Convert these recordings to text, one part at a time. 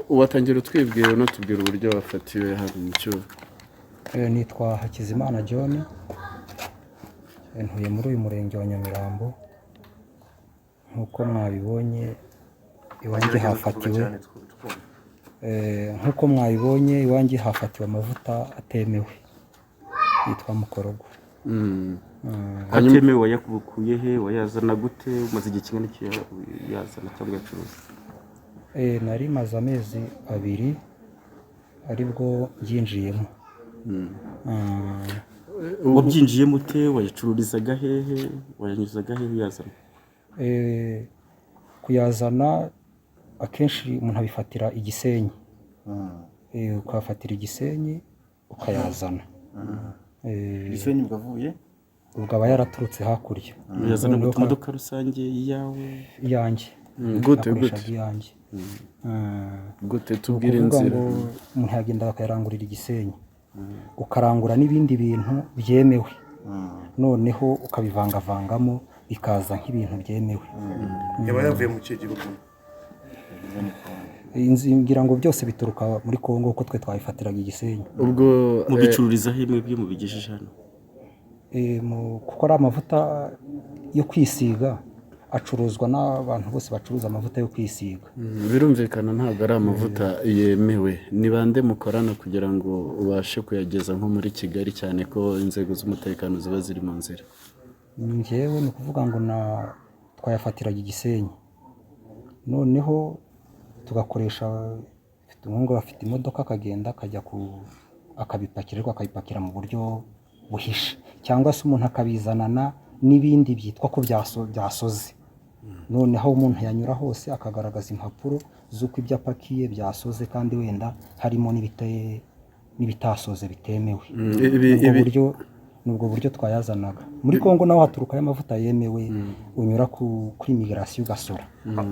watangira utwibwira unatubwira uburyo wafatiwe hano mu cyuho. Nitwa Hakizimana John, ntuye muri uyu murenge wa Inyamirambo. Nkuko mwabibonye iwanjye hafatiwe amavuta atemewe yitwa mukorogo. Atemewe wayakubukuye he, wayazana gute, umaze igihe kingana iki yazana cyangwa yacuruza? Nari maze amezi 2 aribwo byinjiyemo. Wabyinjiyemo ute, wayacururizaga hehe, wayanyuzaga hehe uyazana? Kuyazana akenshi umuntu abifatira igisenyi. Ukafatira igisenyi ukayazana. Igisenyi bwavuye ubwo aba yaraturutse hakurya. Uyazana mu modoka rusange yawe? Yanjye. Gute yanjye. Gute tubwire inzira. Umuntu yagenda akayarangurira igisenyi. Ukarangura n'ibindi bintu byemewe. Noneho ukabivangavangamo bikaza nk'ibintu byemewe. Yaba yavuye mu gihugu? Ngira ngo byose bituruka muri Kongo uko twe twayifatiraga igisenyi. Ubwo mubicururiza himwe byo mubigejeje hano? Kuko ari amavuta yo kwisiga acuruzwa n'abantu bose bacuruza amavuta yo kwisiga. Birumvikana ntabwo ari amavuta yemewe. Ni bande mukorana kugira ngo ubashe kuyageza nko muri Kigali, cyane ko inzego z'umutekano ziba ziri mu nzira? Njyewe ni ukuvuga ngo twayafatiraga igisenyi, noneho tugakoresha umuhungu afite imodoka akagenda akajya akabipakira mu buryo buhishe, cyangwa se umuntu akabizanana n'ibindi byitwa ko byasoze. Noneho umuntu yanyura hose akagaragaza impapuro z'uko ibyo apakiye byasoze kandi wenda harimo n'ibitasoze bitemewe. Nubwo buryo twayazanaga. Muri Kongo naho haturuka amavuta yemewe, unyura kuri immigration ugasora.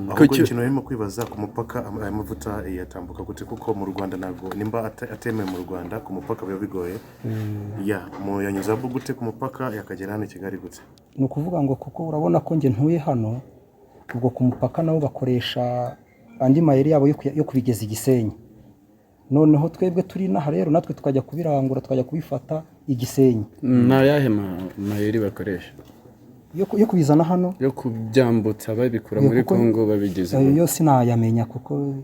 Kuko ikintu arimo kwibaza ku mupaka aya mavuta yatambuka gute, kuko mu Rwanda nago nimba atemewe mu Rwanda ku mupaka biba bigoye. Yanyuza gute ku mupaka yakagera hano Kigali gute? Ni ukuvuga ngo kuko urabona ko nge ntuye hano, ubwo ku mupaka naho bakoresha andi mayeri yabo yo kubigeza igisenyi. Noneho twebwe turi naha rero natwe tukajya kubirangura, tukajya kubifata igisenyi. Nayahe mayeri bakoresha yo kubizana hano, yo kubyambutsa babikura muri Kongo babigeze? Yo sinayamenya kuko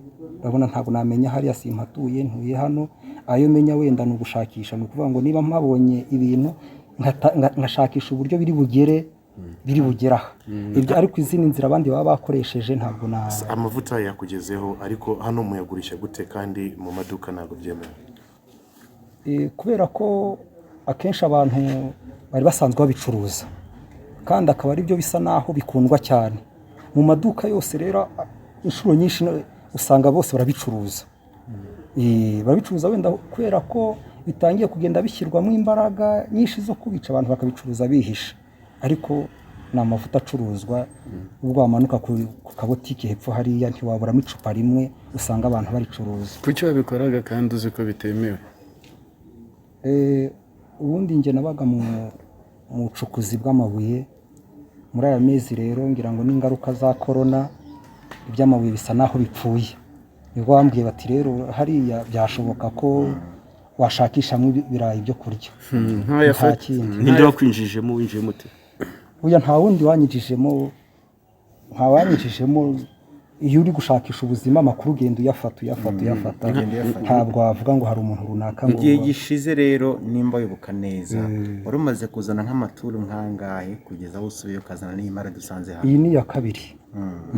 urabona ntabwo namenya hariya simpatuye, ntuye hano. Ayo menya wenda ni ugushakisha. Ni ukuvuga ngo niba mpabonye ibintu nkashakisha uburyo biri bugeraho. Ibyo ariko izindi nzira abandi baba bakoresheje ntabwo amavuta yakugezeho, ariko hano muyagurisha gute kandi mu maduka ntabwo byemewe? Kubera ko akenshi abantu bari basanzwe babicuruza kandi akaba ari byo bisa naho bikundwa cyane mu maduka yose. Rero inshuro nyinshi usanga bose barabicuruza. Barabicuruza wenda kubera ko bitangiye kugenda bishyirwamo imbaraga nyinshi zo kubica, abantu bakabicuruza bihisha. Ariko ni amavuta acuruzwa. Ubwo wamanuka ku kabotike hepfo hariya ntiwaburamo icupa rimwe usanga abantu baricuruza. Kuki wabikoraga kandi uzi ko bitemewe? Ubundi nge nabaga mu bucukuzi bw'amabuye muri aya mezi. Rero ngira ngo n'ingaruka za corona iby'amabuye bisa naho bipfuye. Nibwo bambwiye bati rero hariya byashoboka ko washakishamo ibirayi byo kurya. Ninde wakwinjijemo? winjiye mute? Uya nta wundi wanyijijemo. Iyo uri gushakisha ubuzima amakuru ugenda uyafata. Ntabwo wavuga ngo hari umuntu runaka ngo. Igihe gishize rero nimba wibuka neza, wari umaze kuzana nk'amaturu nkangahe kugeza aho usubiye ukazana n'imara dusanze hano? Iyi ni iya kabiri.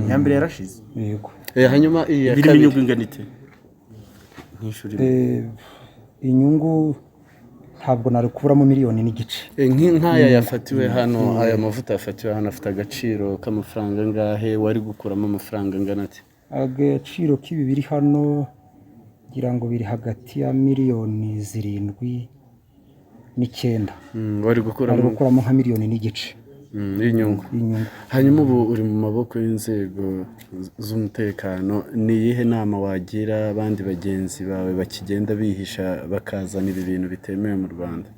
Iya mbere yarashize. Yego. Hanyuma iyi ya kabiri inyungu ingana ite? Inyungu ntabwo nari kuburamo miliyoni n'igice. Nk'aya yafatiwe hano, aya mavuta yafatiwe hano afite agaciro k'amafaranga angahe? Wari gukuramo amafaranga angana ate? Agaciro k'ibi biri hano ngira ngo biri hagati ya miliyoni 7 n'9. Wari gukuramo nka miliyoni n'igice y'inyungu. Hanyuma ubu uri mu maboko y'inzego z'umutekano. Ni iyihe nama wagira abandi bagenzi bawe bakigenda bihisha bakazana ibi bintu bitemewe mu Rwanda?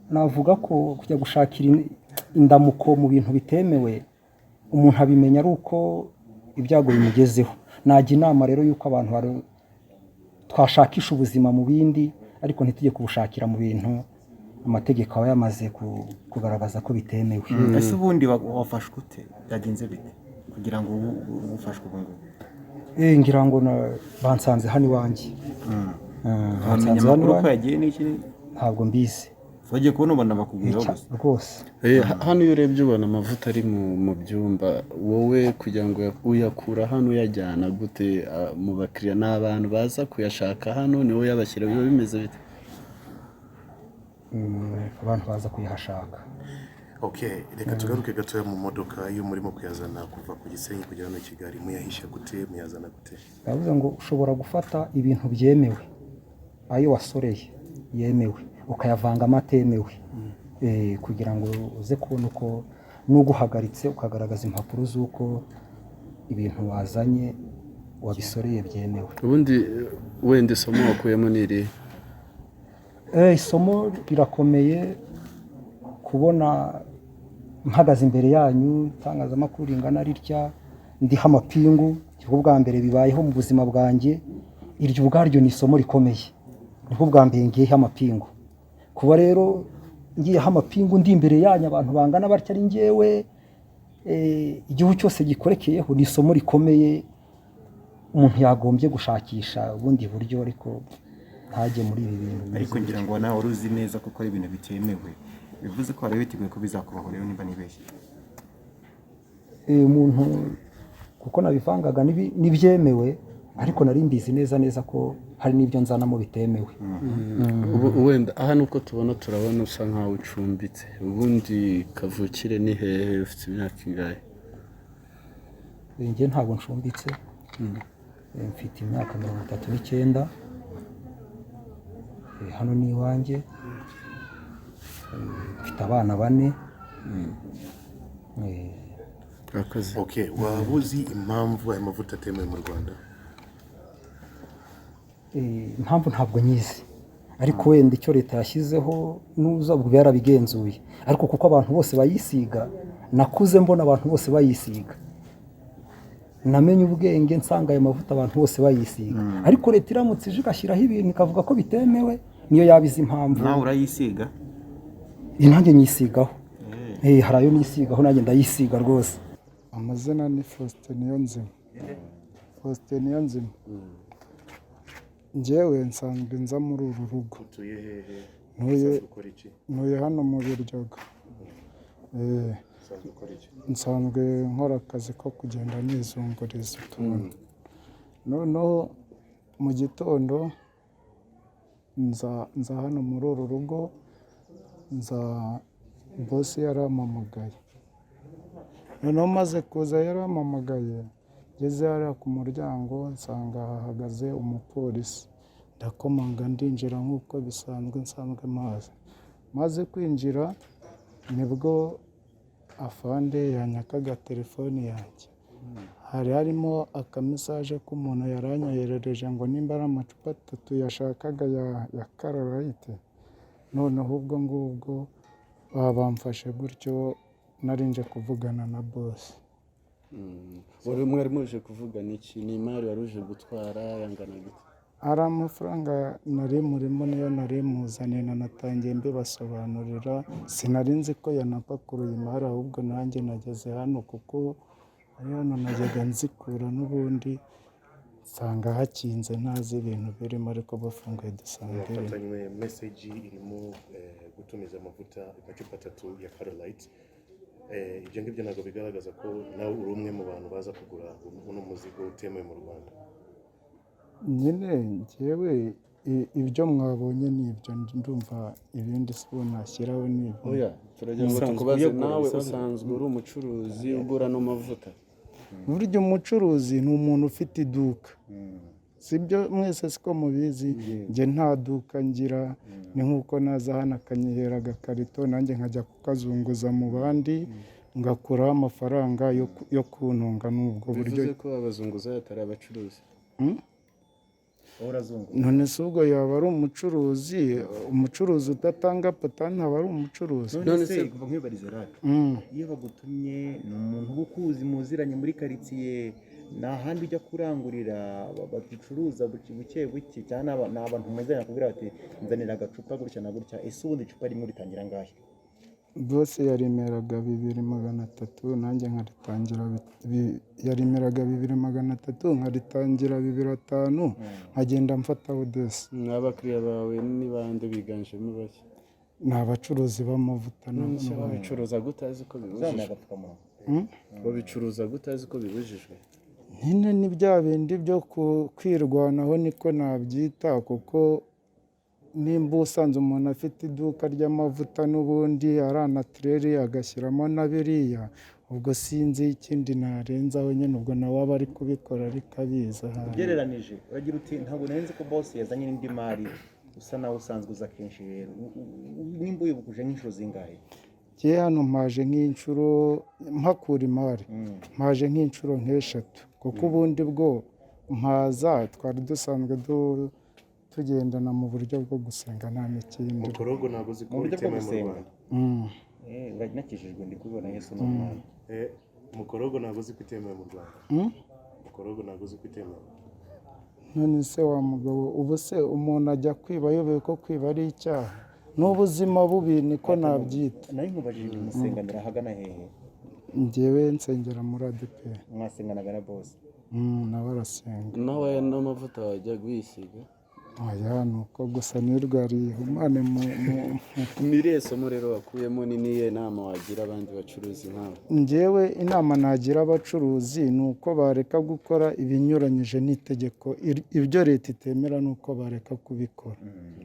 Navuga ko kujya gushakira indamuko mu bintu bitemewe umuntu abimenya ari uko ibyago bimugezeho. najya inama rero y'uko abantu twashakisha ubuzima mu bindi ariko ntitujye kubushakira mu bintu amategeko aba yamaze kugaragaza ko bitemewe. ese ubundi wafashwe ute byagenze bite kugira ngo ufashwe ubu ngubu? Ngira ngo bansanze hano iwanjye. Bamenya amakuru ko yagiye n'iki? Ntabwo mbizi. Wagiye kubona ubona bakubwira gusa rwose. Hano iyo urebye ubona amavuta ari mu byumba, wowe kugira ngo uyakura hano uyajyana gute mu bakiriya? Ni abantu baza kuyashaka hano niwe yabashyira, biba bimeze bite? Abantu baza kuyahashaka. Reka tugaruke gatoya mu modoka iyo murimo kuyazana kuva ku Gisenyi kugera no Kigali, muyahisha gute, muyazana gute? Ndavuze ngo ushobora gufata ibintu byemewe, ayo wasoreye yemewe, ukayavangamo atemewe, kugira ngo uze kubona uko n'uguhagaritse ukagaragaza impapuro z'uko ibintu wazanye wabisoreye byemewe. Ubundi wenda isomo wakuyemo ni irihe? Isomo rirakomeye kubona mpagaze imbere yanyu itangazamakuru ringana ritya ndiho amapingu, nibwo bwa mbere bibayeho mu buzima bwanjye. Iryo ubwaryo ni isomo rikomeye, nibwo bwa mbere ngiyeho amapingu. Kuba rero ngiyeho amapingu ndi imbere yanyu abantu bangana batya ari njyewe, igihugu cyose gikorekeyeho, ni isomo rikomeye umuntu yagombye gushakisha ubundi buryo ariko ntajye muri ibi bintu. Ariko ngira ngo nawe wari uzi neza ko ari ibintu bitemewe, bivuze ko wari witeguye ko bizakubaho rero nimba nibeshye. Umuntu kuko nabivangaga n'ibyemewe ariko nari mbizi neza ko hari n'ibyo nzanamo bitemewe. Wenda aha nuko tubona turabona usa nkaho ucumbitse, ubundi kavukire ni hehe, ufite imyaka ingahe? Njye ntabwo ncumbitse, mfite imyaka 39. Hano ni iwanjye, mfite abana 4. Waba uzi impamvu aya mavuta atemewe mu Rwanda? Impamvu ntabwo nyizi, ariko wenda icyo leta yashyizeho n'uzabwo yarabigenzuye, ariko kuko abantu bose bayisiga, nakuze mbona abantu bose bayisiga, namenye ubwenge nsanga ayo mavuta abantu bose bayisiga. Ariko leta iramutse ije igashyiraho ibintu ikavuga ko bitemewe, niyo yabize impamvu. Nawe urayisiga? Nanjye nyisigaho. Hari ayo nisigaho nanjye ndayisiga rwose. Amazina ni Faustin Niyonzima. Faustin Niyonzima. Njyewe nsanzwe nza muri uru rugo. Utuye hehe? Ntuye hano mu Biryogo. Nsanzwe nkora akazi ko kugenda nizunguriza utuntu. Noneho mu gitondo nza hano muri uru rugo, bosi yarampamagaye. Noneho maze kuza yarampamagaye, ngeze hariya ku muryango nsanga hahagaze umupolisi. Ndakomanga ndinjira nk'uko bisanzwe nsanzwe maze kwinjira nibwo afande yanyakaga telefoni yanjye. Hari harimo akamesaje k'umuntu yaranyoherereje ngo nimba ari amacupa 3 yashakaga ya Karolite. Noneho ubwo ngubwo bamfashe gutyo narinje kuvugana na bosi. Wari mwari muje kuvugana iki? Ni imari wari uje gutwara yangana gute? Ari amafaranga nari murimo niyo nari muzaniye, natangiye mbibasobanurira. Sinari nzi ko yanapakuruye imari, ahubwo nanjye nageze hano kuko ari hano najyaga nzikura n'ubundi nsanga hakinze ntazi ibintu birimo, ariko bafunguye dusanga Wafatanywe message irimo gutumiza amavuta amacupa 3 ya Karolite. Ibyo ngibyo ntabwo bigaragaza ko nawe uri umwe mu bantu baza kugura uno muzigo utemewe mu Rwanda? Nyine njyewe ibyo mwabonye ni ibyo, ndumva ibindi sibo nashyiraho ni ibyo. Turagira ngo tukubaze, nawe usanzwe uri umucuruzi ugura no mavuta? Burya umucuruzi ni umuntu ufite iduka, sibyo? Mwese siko mubizi. Njye nta duka ngira, ni nk'uko naza hano akanyihera agakarito nanjye nkajya kukazunguza mu bandi ngakuraho amafaranga yo kuntunga. N'ubwo buryo bivuze ko abazunguza atari abacuruzi. None se ubwo yaba ari umucuruzi? Umucuruzi udatanga patani aba ari umucuruzi? None se kuva nk'ibarize rake, iyo bagutumye ni umuntu ukuzi muziranye muri karitsiye, ni ahandi ujya kurangurira baducuruza buke buke cyangwa ni abantu muzanya kubwira bati nzanira agacupa gutya na gutya, ese ubundi icupa rimwe ritangira angahe? bose yarimeraga 2,300 nanjye nkaritangira yarimeraga 2,300 nkaritangira 2,500 nkagenda mfataho desi. abakiriya bawe ni bande biganjemo bake? Ni abacuruzi b'amavuta babicuruza gute azi ko bibujijwe? babicuruza gute azi ko bibujijwe? nyine ni bya bindi byo kwirwanaho niko nabyita, kuko nimba usanze umuntu afite iduka ry'amavuta n'ubundi ari anatireri agashyiramo na biriya, ubwo sinzi ikindi narenzaho nyine, ubwo nawe aba ari kubikora ariko abizi. ugereranije uragira uti ntabwo nari ko boss yazanye n'indi mari usa nawe usanzwe uza kenshi, rero nimba uyibukuje nk'inshuro zingahe? Njye hano mpaje nk'inshuro mpakura imari, mpaje nk'inshuro nk'eshatu, kuko ubundi bwo mpaza twari dusanzwe tugendana mu buryo bwo gusenga nta n'ikindi. mukorogo ntabwo uzi ko Mu buryo bwo bitemewe mu gusenga? Rwanda. nakijijwe ndi kubibona Yesu ni umwana. mukorogo ntabwo uzi ko itemewe mu Rwanda. mukorogo ntabwo uzi ko itemewe. none se wa mugabo, ubu se umuntu ajya kwiba ayobewe ko kwiba ari icyaha? n'ubuzima bubi niko nabyita. nari nkubajije musenganira ahagana hehe? njyewe nsengera muri ADEPR. mwasenganaga na boss? nawe arasenga. nawe n'amavuta wajya wisiga? oya, ni uko gusa nirwariye humane Miriye somo rero wakuyemo ni niye nama wagira abandi bacuruzi nkawe? njyewe inama nagira abacuruzi ni uko bareka gukora ibinyuranyije n'itegeko, ibyo leta itemera ni uko bareka kubikora.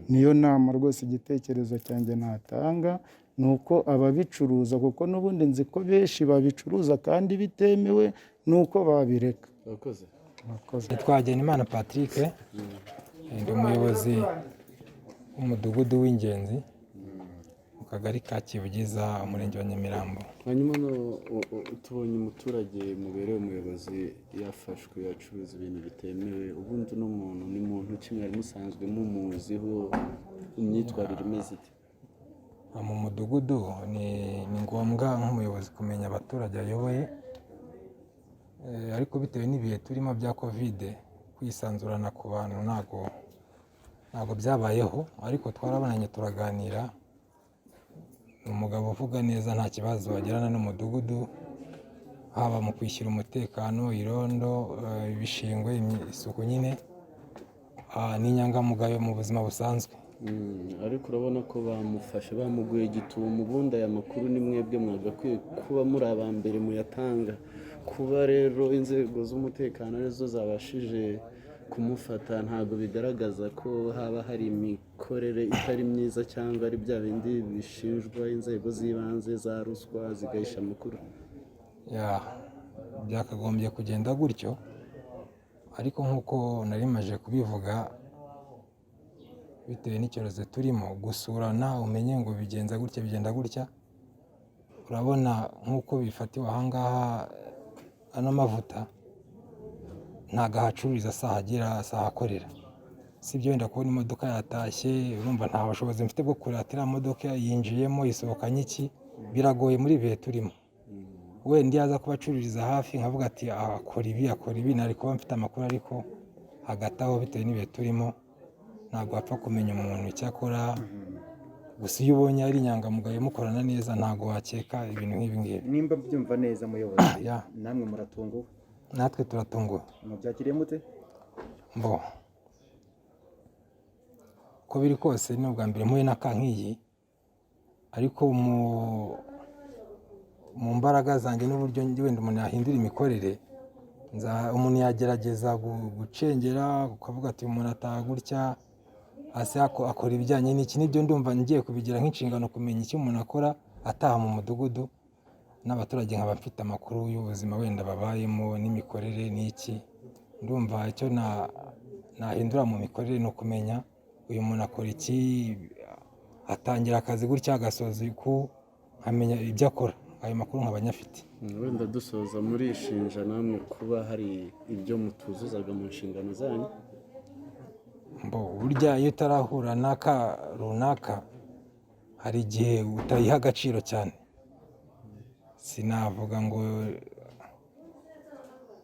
niyo nama rwose igitekerezo cyanjye natanga, ni uko ababicuruza, kuko n'ubundi nzi ko benshi babicuruza kandi bitemewe, ni uko babireka. Wakoze? Twagenimana Patrick, ndi umuyobozi w'umudugudu w'ingenzi mu kagari ka Kibugiza, umurenge wa Nyamirambo. hanyuma tubonye umuturage mubereye umuyobozi yafashwe acuruza ibintu bitemewe, ubundi uno muntu ni muntu ki mwari musanzwe mumuziho, imyitwarire imeze ite? Mu mudugudu ni ngombwa nk'umuyobozi kumenya abaturage ayoboye, ariko bitewe n'ibihe turimo bya kovide kwisanzurana ku bantu ntabwo byabayeho, ariko twarabonanye turaganira. Ni umugabo uvuga neza, nta kibazo agirana n'umudugudu, haba mu kwishyura umutekano, irondo, ibishingwe, isuku, nyine ni inyangamugayo mu buzima busanzwe. ariko urabona ko bamufashe bamuguye gitumo, ubundi aya makuru ni mwebwe mwagakwiye kuba muri aba mbere muyatanga. kuba rero inzego z'umutekano arizo zabashije kumufata ntabwo bigaragaza ko haba hari imikorere itari myiza, cyangwa ari bya bindi bishinjwa inzego z'ibanze za ruswa zigahisha amakuru. byakagombye kugenda gutyo, ariko nk'uko nari maje kubivuga, bitewe n'icyorezo turimo, gusurana umenye ngo bigenza gutya bigenda gutya. Urabona nk'uko bifatiwe ahangaha, ano mavuta ntago ahacururiza, asahakorera. si byo wenda kubona imodoka yatashye, urumva nta bushobozi mfite bwo kuratira imodoka yinjiyemo isohokanye iki, biragoye muri ibihe turimo. Wenda yaza kubacururiza hafi nkavuga ati akora ibi nari kuba mfite amakuru, ariko hagati aho bitewe n'ibihe turimo ntabwo wapfa kumenya umuntu icyo akora. Gusa iyo ubonye ari inyangamugayo mukorana neza ntabwo wakeka ibintu nk'ibi ngibi. Nimba byumva neza muyobozi, namwe muratunguwe? Natwe turatunguwe. Mubyakiriye mute? Mbo uko biri kose ni ubwa mbere mpuye n'akankiyi, ariko mu mbaraga zanjye n'uburyo wenda umuntu yahindura imikorere, umuntu yagerageza gucengera ukavuga ati umuntu ataha gutya hasi akora ibijyanye n'iki. Nibyo ndumva ngiye kubigira nk'inshingano, kumenya icyo umuntu akora ataha mu mudugudu, n'abaturage nkaba mfite amakuru y'ubuzima wenda babayemo n'imikorere n'iki. Ndumva icyo nahindura mu mikorere ni ukumenya uyu muntu akora iki, atangira akazi gutya agasoza uku, nkamenya ibyo akora, ayo makuru nkaba nyafite. Wenda dusoza, murishinja namwe kuba hari ibyo mutuzuzaga mu nshingano zanyu? Burya iyo utarahura n'aka runaka hari igihe utayiha agaciro cyane. Sinavuga ngo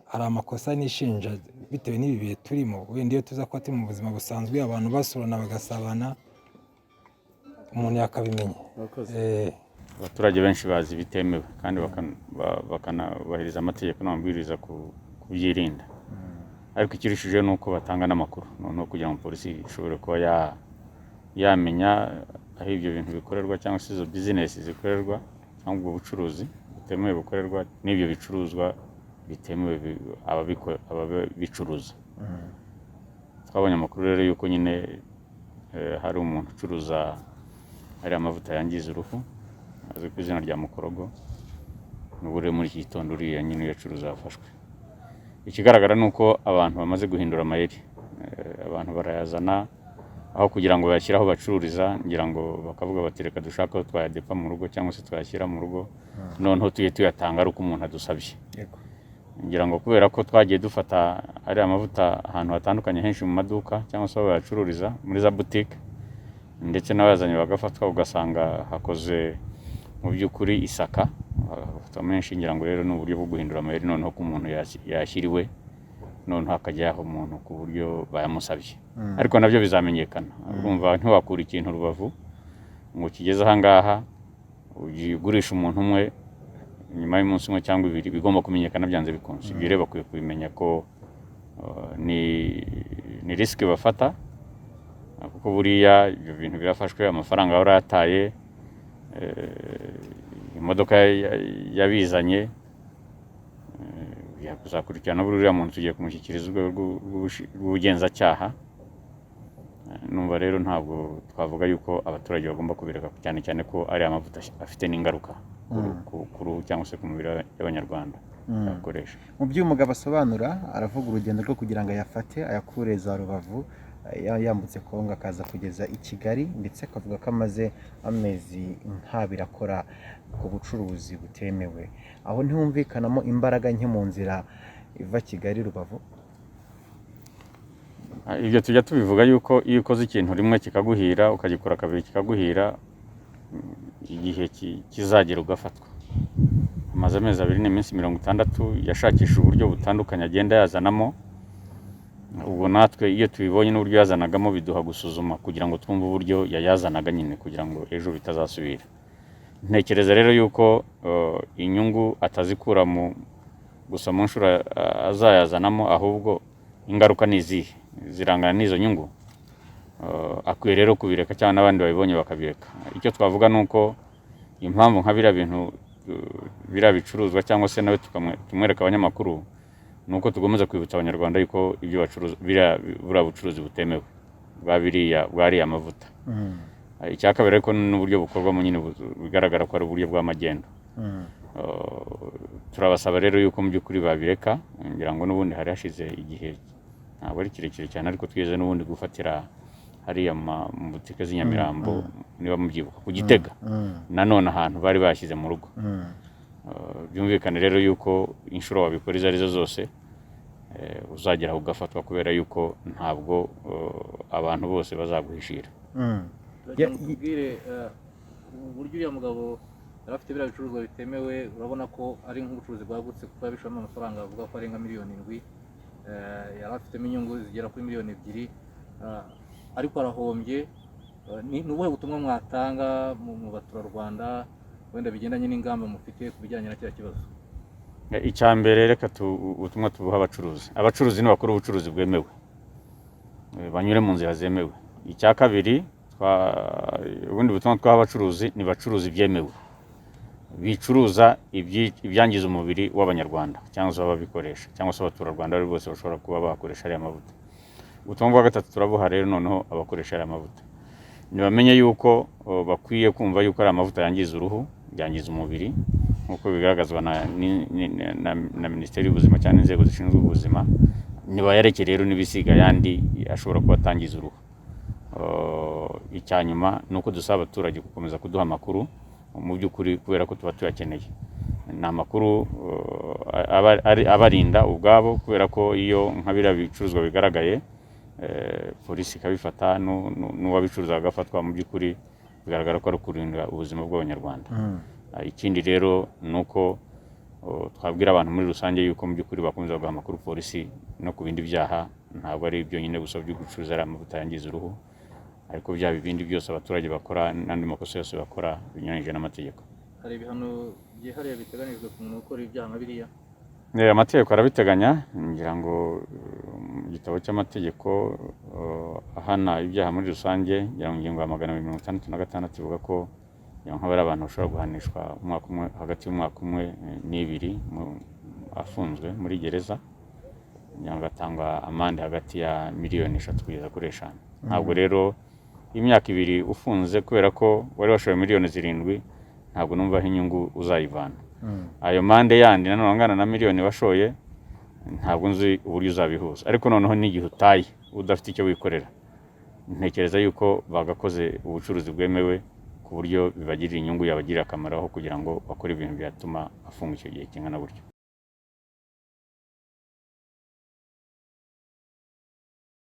hari amakosa nishinja bitewe n'ibi bihe turimo. Wenda iyo tuza kuba turi mu buzima busanzwe abantu basurana bagasabana umuntu yakabimenya. Abaturage benshi bazi bitemewe kandi bakanubahiriza amategeko n'amabwiriza kubyirinda, ariko ikirishije ni uko batanga n'amakuru noneho kugira ngo polisi ishobore kuba yamenya aho ibyo bintu bikorerwa cyangwa se izo bizinesi zikorerwa cyangwa ubwo bucuruzi butemewe bukorerwa n'ibyo bicuruzwa bitemewe ababicuruza. Twabonye amakuru rero yuko nyine hari umuntu ucuruza hari amavuta yangiza uruhu azwi ku izina rya mukorogo, n'ubu rero muri iki gitondo uriya nyine uyacuruza yafashwe. Ikigaragara ni uko abantu bamaze guhindura amayeri, abantu barayazana aho kugira ngo bayashyire aho bacururiza, ngira ngo bakavuga bati reka dushaka aho twayadepa mu rugo cyangwa se twayashyira mu rugo noneho tujye tuyatanga ari uko umuntu adusabye. Ngira ngo kubera ko twagiye dufata ari amavuta ahantu hatandukanye henshi mu maduka cyangwa se aho bayacururiza muri za boutique, ndetse n'abazanye bagafatwa ugasanga hakoze mu by'ukuri isaka agafatwa menshi. Ngira ngo rero ni uburyo bwo guhindura amayeri noneho ko umuntu yashyiriwe noneho hakajyaho umuntu ku buryo bayamusabye, ariko nabyo bizamenyekana. Urumva ntiwakura ikintu Rubavu ngo kigeze aha ngaha ugurisha umuntu umwe nyuma y'umunsi umwe cyangwa ibiri, bigomba kumenyekana byanze bikunze. Ibyo rero bakwiye kubimenya ko ni risike bafata, kuko buriya ibyo bintu birafashwe, amafaranga ahora yataye, imodoka yabizanye, kuzakurikirana buriya muntu tugiye kumushyikiriza urwego rw'ubugenzacyaha. Numva rero ntabwo twavuga yuko abaturage bagomba kubireka, cyane cyane ko ari amavuta afite n'ingaruka ku ruhu cyangwa se ku mubiri y'Abanyarwanda bakoresha. Mu byo umugabo asobanura, aravuga urugendo rwo kugira ngo ayafate ayakure za Rubavu yambutse Kongo akaza kugeza i Kigali, ndetse akavuga ko amaze amezi nk'abiri akora ku bucuruzi butemewe. Aho ntihumvikanamo imbaraga nke mu nzira iva Kigali Rubavu? Ibyo tujya tubivuga yuko iyo ukoze ikintu rimwe kikaguhira ukagikora kabiri kikaguhira, igihe kizagera ugafatwa. Amaze amezi 2 n'iminsi 60 yashakisha uburyo butandukanye agenda yazanamo. Ubwo natwe iyo tubibonye n'uburyo yazanagamo biduha gusuzuma kugira ngo twumve uburyo yayazanaga nyine kugira ngo ejo bitazasubira. Ntekereza rero yuko inyungu atazikura mu gusa mu nshuro azayazanamo, ahubwo ingaruka nizihe zirangana n'izo nyungu. Akwiye rero kubireka cyangwa n'abandi babibonye bakabireka. Icyo twavuga nuko impamvu nka biriya bintu biriya bicuruzwa cyangwa se nawe tumwereka abanyamakuru, nuko tugomeza kwibutsa Abanyarwanda yuko ibyo bacuruza buriya bucuruzi butemewe bwariya amavuta. Icya kabiri ariko n'uburyo bukorwamo nyine bigaragara ko ari uburyo bw'amagendo. Turabasaba rero yuko mu by'ukuri babireka. Ngira ngo n'ubundi hari hashize igihe ntabwo ari kirekire cyane, ariko twigeze n'ubundi gufatira hariya mu butike z'Inyamirambo, niba mubyibuka, ku Gitega nanone ahantu bari bashyize mu rugo. Byumvikane rero yuko inshuro wabikora izo arizo zose uzagera ugafatwa, kubera yuko ntabwo abantu bose bazaguhishira. Tubwire uburyo uriya mugabo yari afite biriya bicuruzwa bitemewe. Urabona ko ari nk'ubucuruzi bwagutse kuko yabishoramo amafaranga avuga ko ari nka miliyoni 7, yari afitemo inyungu zigera kuri miliyoni 2, ariko arahombye. Ni ubuhe butumwa mwatanga mu baturarwanda wenda bigendanye n'ingamba mufite ku bijyanye na kiriya kibazo? Icya mbere, reka ubutumwa tubuha abacuruzi nibakora ubucuruzi bwemewe, banyure mu nzira zemewe. Icya kabiri, ubundi butumwa twaha abacuruzi ni bacuruzi byemewe, bicuruza ibyangiza umubiri w'Abanyarwanda cyangwa se ababikoresha cyangwa se abaturarwanda ari bose bashobora kuba bakoresha ariya mavuta. Ubutumwa bwa gatatu turabuha rero noneho abakoresha ariya mavuta, ntibamenye yuko bakwiye kumva yuko ari amavuta yangiza uruhu, yangiza umubiri nk'uko bigaragazwa na Minisiteri y'Ubuzima cyangwa inzego zishinzwe ubuzima. Ntibayareke rero n'ibisiga yandi ashobora kuba atangiza uruhu. Icyanyuma ni uko dusaba abaturage gukomeza kuduha amakuru mu by'ukuri, kubera ko tuba tuyakeneye. Ni amakuru abarinda ubwabo, kubera ko iyo nka biriya bicuruzwa bigaragaye polisi ikabifata n'uwabicuruza agafatwa, mu by'ukuri bigaragara ko ari ukurinda ubuzima bw'Abanyarwanda. Ikindi rero ni uko twabwira abantu muri rusange yuko mu by'ukuri bakomeza bagaha amakuru polisi no ku bindi byaha, ntabwo ari ibyo nyine gusa byo gucuruza ari amavuta yangiza uruhu, ariko byaba ibindi byose abaturage bakora n'andi makosa yose bakora binyuranyije n'amategeko. Hari ibihano byihariye biteganyijwe ku muntu ukora ibyaha nka biriya? Amategeko arabiteganya, ngira ngo mu gitabo cy'amategeko ahana ibyaha muri rusange, ngira ngo ingingo ya 266 ivuga ko nk'abari abantu bashobora guhanishwa umwaka umwe, hagati y'umwaka umwe n'ibiri afunzwe muri gereza, ngira ngo atangwa amande hagati ya miliyoni 3 kugeza kuri 5. Ntabwo rero imyaka 2 ufunze kubera ko wari washoye miliyoni 7, ntabwo numva inyungu uzayivana. Ayo mande yandi nanone angana na miliyoni washoye, ntabwo nzi uburyo uzabihuza, ariko noneho n'igihe utaye udafite icyo wikorera, ntekereza yuko bagakoze ubucuruzi bwemewe ku buryo bibagirira inyungu, yabagirira akamaro aho kugira ngo bakore ibintu byatuma afunga icyo gihe kingana gutyo.